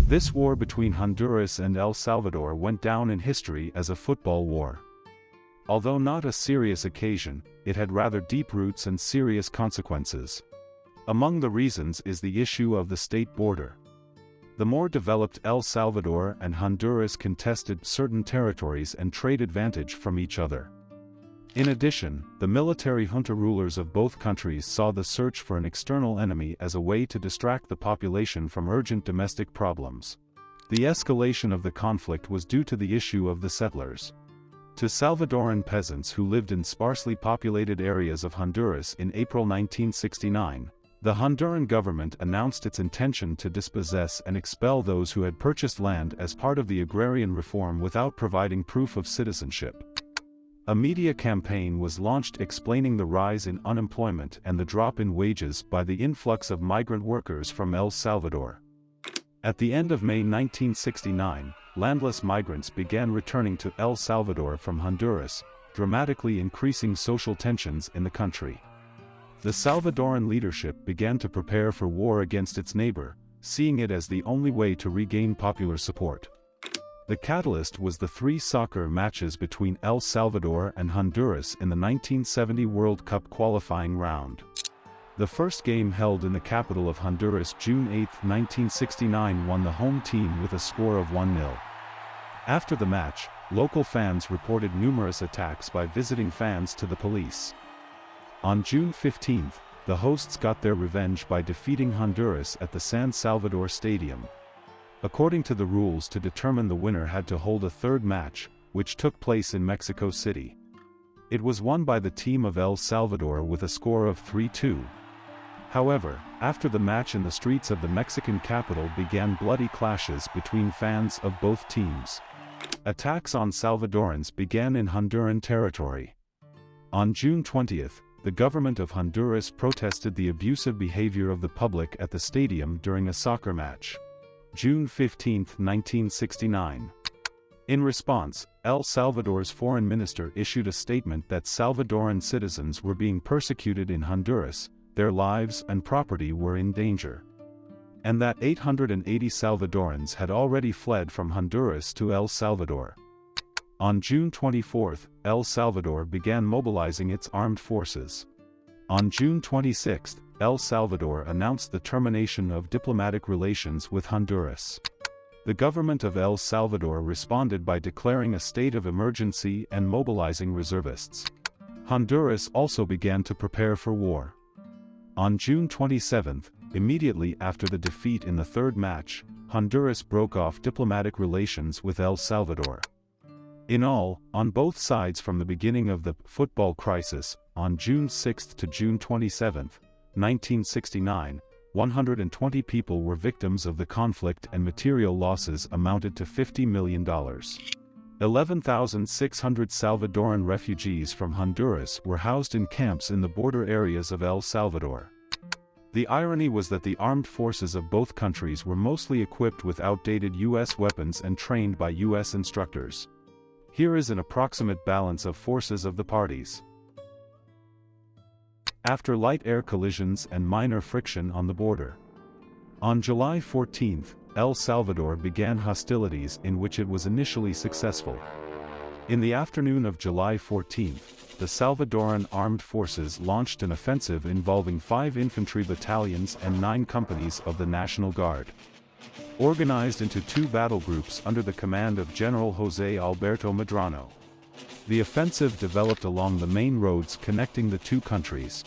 This war between Honduras and El Salvador went down in history as a football war. Although not a serious occasion, it had rather deep roots and serious consequences. Among the reasons is the issue of the state border. The more developed El Salvador and Honduras contested certain territories and trade advantage from each other. In addition, the military junta rulers of both countries saw the search for an external enemy as a way to distract the population from urgent domestic problems. The escalation of the conflict was due to the issue of the settlers. To Salvadoran peasants who lived in sparsely populated areas of Honduras in April 1969, the Honduran government announced its intention to dispossess and expel those who had purchased land as part of the agrarian reform without providing proof of citizenship. A media campaign was launched explaining the rise in unemployment and the drop in wages by the influx of migrant workers from El Salvador. At the end of May 1969, landless migrants began returning to El Salvador from Honduras, dramatically increasing social tensions in the country. The Salvadoran leadership began to prepare for war against its neighbor, seeing it as the only way to regain popular support. The catalyst was the 3 soccer matches between El Salvador and Honduras in the 1970 World Cup qualifying round. The first game, held in the capital of Honduras June 8, 1969, won the home team with a score of 1-0. After the match, local fans reported numerous attacks by visiting fans to the police. On June 15, the hosts got their revenge by defeating Honduras at the San Salvador Stadium. According to the rules, to determine the winner had to hold a third match, which took place in Mexico City. It was won by the team of El Salvador with a score of 3-2. However, after the match in the streets of the Mexican capital began bloody clashes between fans of both teams. Attacks on Salvadorans began in Honduran territory. On June 20, the government of Honduras protested the abusive behavior of the public at the stadium during a soccer match. June 15, 1969. In response, El Salvador's foreign minister issued a statement that Salvadoran citizens were being persecuted in Honduras, their lives and property were in danger, and that 880 Salvadorans had already fled from Honduras to El Salvador. On June 24, El Salvador began mobilizing its armed forces. On June 26, El Salvador announced the termination of diplomatic relations with Honduras. The government of El Salvador responded by declaring a state of emergency and mobilizing reservists. Honduras also began to prepare for war. On June 27, immediately after the defeat in the third match, Honduras broke off diplomatic relations with El Salvador. In all, on both sides from the beginning of the football crisis, on June 6 to June 27, 1969, 120 people were victims of the conflict and material losses amounted to $50 million. 11,600 Salvadoran refugees from Honduras were housed in camps in the border areas of El Salvador. The irony was that the armed forces of both countries were mostly equipped with outdated U.S. weapons and trained by U.S. instructors. Here is an approximate balance of forces of the parties. After light air collisions and minor friction on the border. On July 14, El Salvador began hostilities in which it was initially successful. In the afternoon of July 14, the Salvadoran armed forces launched an offensive involving 5 infantry battalions and 9 companies of the National Guard. Organized into 2 battle groups under the command of General José Alberto Medrano. The offensive developed along the main roads connecting the 2 countries.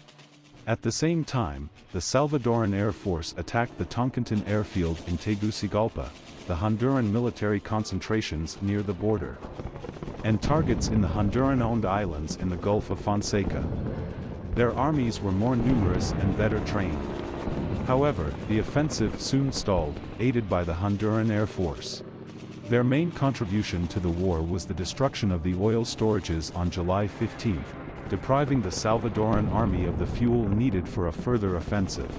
At the same time, the Salvadoran Air Force attacked the Toncontín airfield in Tegucigalpa, the Honduran military concentrations near the border, and targets in the Honduran-owned islands in the Gulf of Fonseca. Their armies were more numerous and better trained. However, the offensive soon stalled, aided by the Honduran Air Force. Their main contribution to the war was the destruction of the oil storages on July 15, depriving the Salvadoran army of the fuel needed for a further offensive.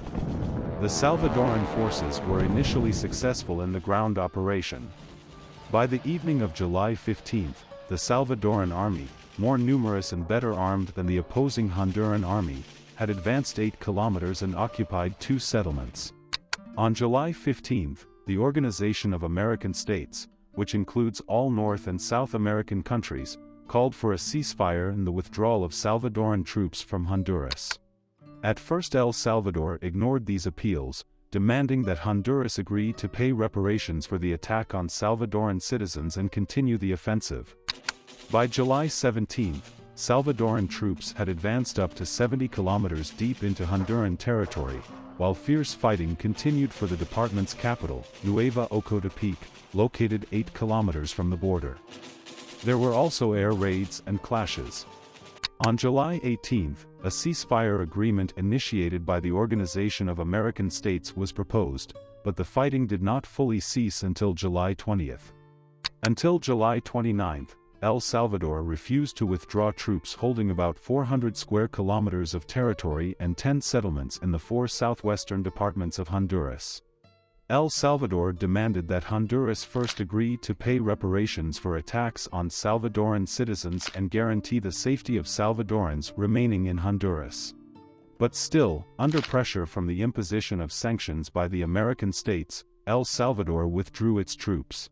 The Salvadoran forces were initially successful in the ground operation. By the evening of July 15, the Salvadoran army, more numerous and better armed than the opposing Honduran army, had advanced 8 kilometers and occupied 2 settlements. On July 15, the Organization of American States, which includes all North and South American countries, called for a ceasefire and the withdrawal of Salvadoran troops from Honduras. At first El Salvador ignored these appeals, demanding that Honduras agree to pay reparations for the attack on Salvadoran citizens and continue the offensive. By July 17, Salvadoran troops had advanced up to 70 kilometers deep into Honduran territory, while fierce fighting continued for the department's capital, Nueva Ocotepeque, located 8 kilometers from the border. There were also air raids and clashes. On July 18, a ceasefire agreement initiated by the Organization of American States was proposed, but the fighting did not fully cease until July 20. Until July 29, El Salvador refused to withdraw troops holding about 400 square kilometers of territory and 10 settlements in the 4 southwestern departments of Honduras. El Salvador demanded that Honduras first agree to pay reparations for attacks on Salvadoran citizens and guarantee the safety of Salvadorans remaining in Honduras. But still, under pressure from the imposition of sanctions by the American states, El Salvador withdrew its troops.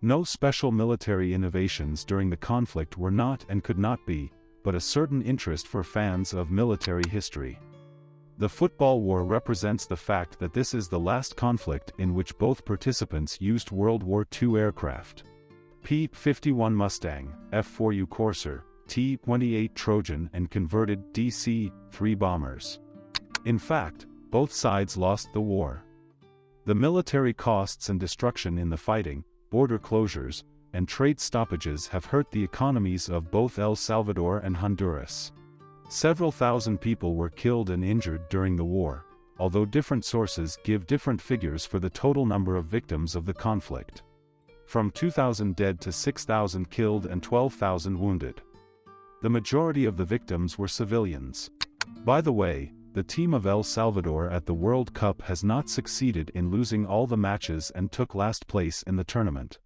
No special military innovations during the conflict were not and could not be, but a certain interest for fans of military history. The football war represents the fact that this is the last conflict in which both participants used World War II aircraft. P-51 Mustang, F-4U Corsair, T-28 Trojan and converted DC-3 bombers. In fact, both sides lost the war. The military costs and destruction in the fighting, border closures, and trade stoppages have hurt the economies of both El Salvador and Honduras. Several thousand people were killed and injured during the war, although different sources give different figures for the total number of victims of the conflict. From 2,000 dead to 6,000 killed and 12,000 wounded. The majority of the victims were civilians. By the way, the team of El Salvador at the World Cup has not succeeded in losing all the matches and took last place in the tournament.